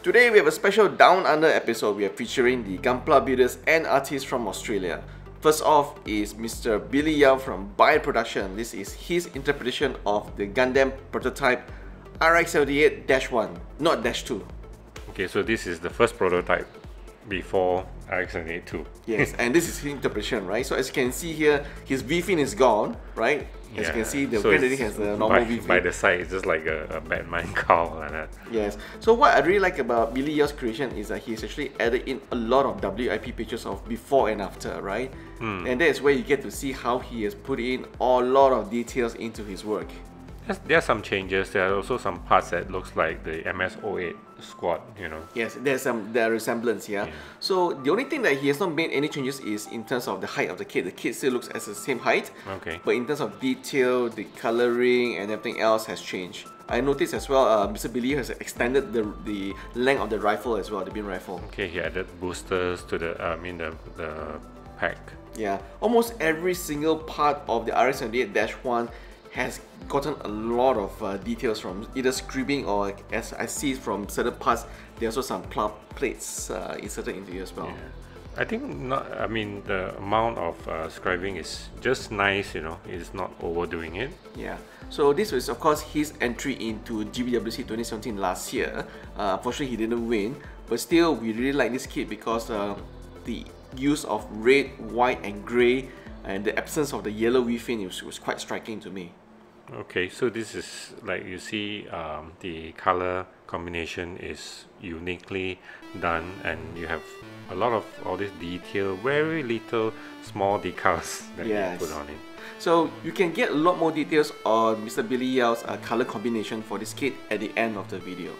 Today we have a special Down Under episode. We are featuring the Gunpla builders and artists from Australia. First off is Mr. Billy Yao from Buy Production. This is his interpretation of the Gundam prototype RX-78-1, not -2. Okay, so this is the first prototype before RX-78-2. Yes, and this is his interpretation, right? So as you can see here, his V-fin is gone, right? As you can see, the so Gundam has the normal V-fin. By the side, it's just like a Batman cowl like that. Yes. So what I really like about Billy Yao's creation is that he's actually added in a lot of WIP pictures of before and after, right? And that is where you get to see how he has put in a lot of details into his work. There are some changes. There are also some parts that looks like the MS-08 squad, you know. Yes, there's the resemblance, yeah. So the only thing that he has not made any changes is in terms of the height of the kit. The kit still looks as the same height. Okay. But in terms of detail, the coloring and everything else has changed. I noticed as well, Mr. Billy has extended the length of the rifle as well, the beam rifle. Okay, he added boosters to the the pack. Yeah, almost every single part of the RX-78-1 has gotten a lot of details from either scribing or, as I see from certain parts, there are also some plates inserted into it as well. Yeah. I think the amount of scribing is just nice, you know. It's not overdoing it. Yeah. So this was of course his entry into GBWC 2017 last year. Unfortunately, he didn't win, but still we really like this kit because the use of red, white, and grey, and the absence of the yellow V-fin was quite striking to me. Okay, so this is like you see the color combination is uniquely done, and you have a lot of all this detail, very little small decals that you put on it. So you can get a lot more details on Mr. Billy Yao's color combination for this kit at the end of the video.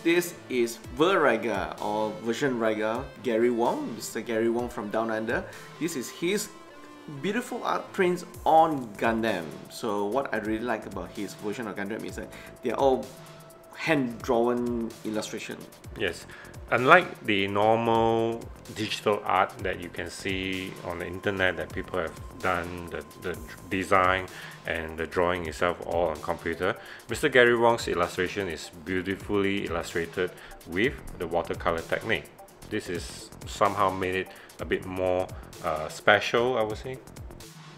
This is Ryga or version Ryga Gary Wong, Mr. Gary Wong from Down Under. This is his beautiful art prints on Gundam. So what I really like about his version of Gundam is that they are all hand-drawn illustration. Yes, unlike the normal digital art that you can see on the internet that people have done, the design and the drawing itself all on computer, Mr. Gary Wong's illustration is beautifully illustrated with the watercolor technique. This is somehow made it a bit more special, I would say.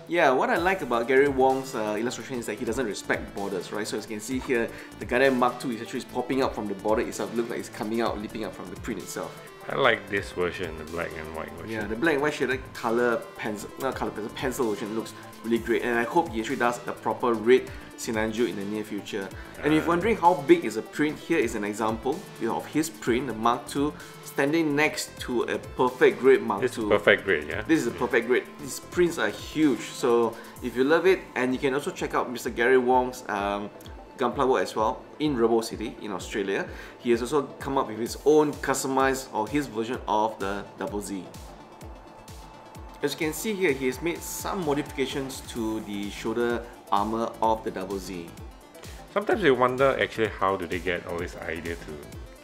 Yeah, what I like about Gary Wong's illustration is that he doesn't respect borders, right? So as you can see here, the Gundam Mark II is actually popping out from the border itself. It looks like it's coming out, leaping out from the print itself. I like this version, the black and white version. Yeah, the black and white shaded pencil version looks really great, and I hope he actually does a proper red Sinanju in the near future. And if you're wondering how big is the print, here is an example of his print, the Mark II, standing next to a perfect grade Mark II. This is perfect grade, yeah? This is a perfect grade. These prints are huge, so if you love it, and you can also check out Mr. Gary Wong's Gunpla work as well in Robo City in Australia. He has also come up with his own customized or his version of the Double Z. As you can see here, he has made some modifications to the shoulder armor of the Double Z. Sometimes you wonder actually how do they get all this idea to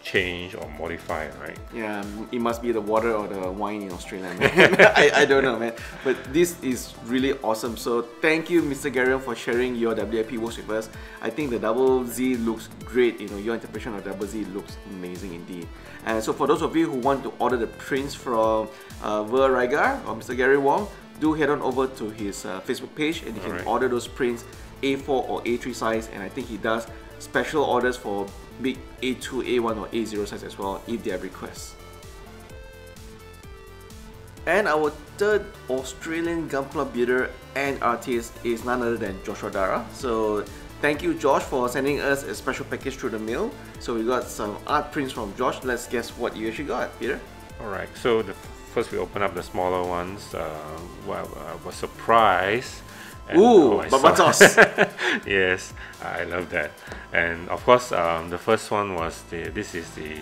change or modify, right? Yeah, it must be the water or the wine in Australia, man. I don't know, man. But this is really awesome. So thank you, Mr. Gary, for sharing your WIP works with us. I think the Double Z looks great. You know, your interpretation of Double Z looks amazing indeed. And so for those of you who want to order the prints from Ryga or Mr. Gary Wong, do head on over to his Facebook page and you can order those prints A4 or A3 size, and I think he does special orders for big A2, A1 or A0 size as well if they have requests. And our third Australian Gunpla builder and artist is none other than Joshua Dara. So thank you, Josh, for sending us a special package through the mail. So we got some art prints from Josh. Let's guess what you actually got, Peter. Alright, so first we open up the smaller ones. Well, I was surprised. Ooh, Babatos! Yes, I love that. And of course, the first one was this is the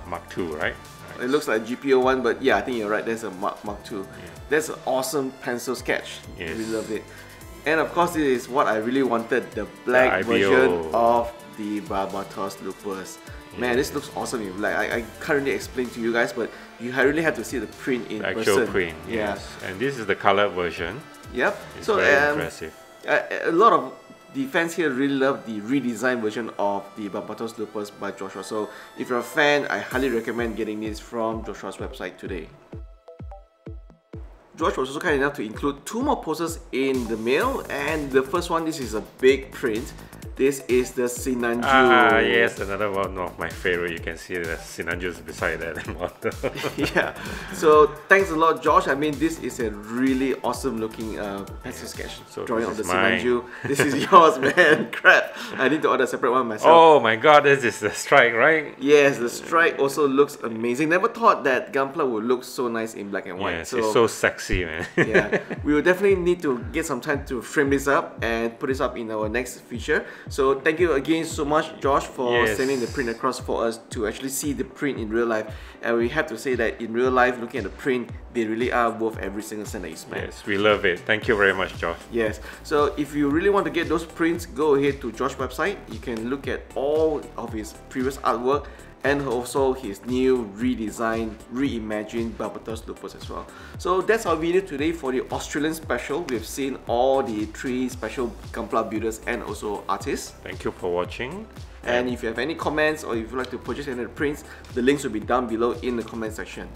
Mark II, right? It looks like GPO1, but yeah, I think you're right. There's a Mark II. Yeah. That's an awesome pencil sketch. Yes. We loved it. And of course, this is what I really wanted, the black version of the Barbatos Lupus. Man, this looks awesome in black. I can't really explain to you guys, but you really have to see the print in person. Actual print, yes. And this is the colored version. Yep. It's So very impressive. a lot of the fans here really love the redesigned version of the Barbatos Loopers by Joshua. So if you're a fan, I highly recommend getting this from Joshua's website today. Josh was also kind enough to include 2 more posters in the mail, and the first one, this is a big print. This is the Sinanju. Ah, yes, another one of my favorite. You can see the Sinanjus beside that model. Yeah, so thanks a lot, Josh. I mean, this is a really awesome looking pencil sketch So drawing of this the is mine. Sinanju. This is yours, man. Crap, I need to order a separate one myself. Oh my god, this is the strike, right? Yes, the strike also looks amazing. Never thought that Gunpla would look so nice in black and white. Yes, it's so sexy, man. Yeah, we will definitely need to get some time to frame this up and put this up in our next feature. So thank you again so much, Josh, for Yes. sending the print across for us to actually see the print in real life. And we have to say that in real life, looking at the print, they really are worth every single cent that you spend. Yes, we love it. Thank you very much, Josh. Yes, so if you really want to get those prints, go ahead to Josh's website. You can look at all of his previous artwork and also his new redesigned, reimagined Barbatos Loopers as well. So that's our video today for the Australian special. We've seen all the 3 special Gunpla builders and also artists. Thank you for watching. And if you have any comments or if you'd like to purchase any of the prints, the links will be down below in the comment section.